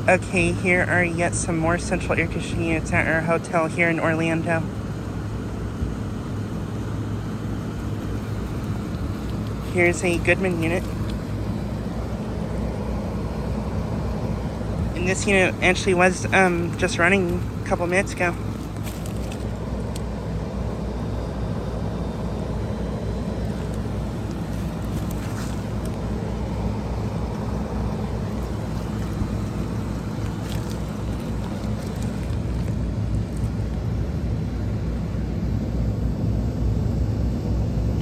Okay, here are yet some more central air conditioning units at our hotel here in Orlando. Here's a Goodman unit. And this unit actually was just running a couple minutes ago.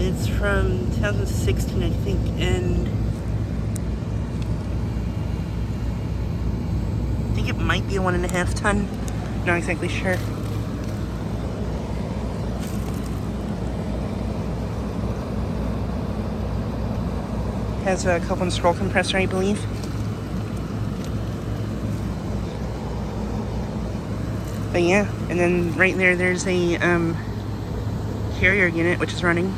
It's from 2016, I think, and I think it might be a 1.5 ton. Not exactly sure. Has a Copeland scroll compressor, I believe. But yeah, and then right there's a carrier unit which is running.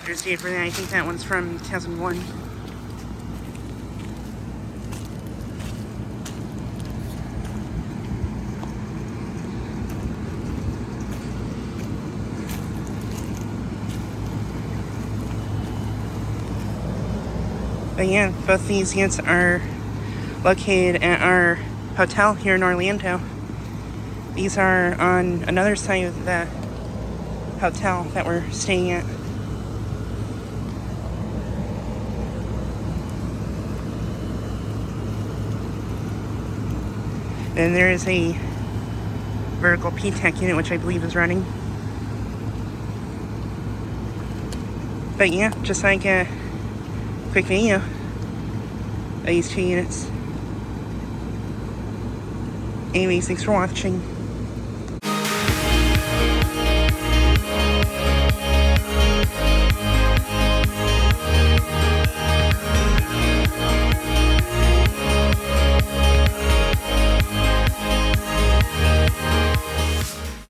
There's date for that. I think that one's from 2001. But yeah, both these units are located at our hotel here in Orlando. These are on another side of the hotel that we're staying at. Then there is a vertical P-TEC unit, which I believe is running. But yeah, just like a quick video of these two units. Anyways, thanks for watching.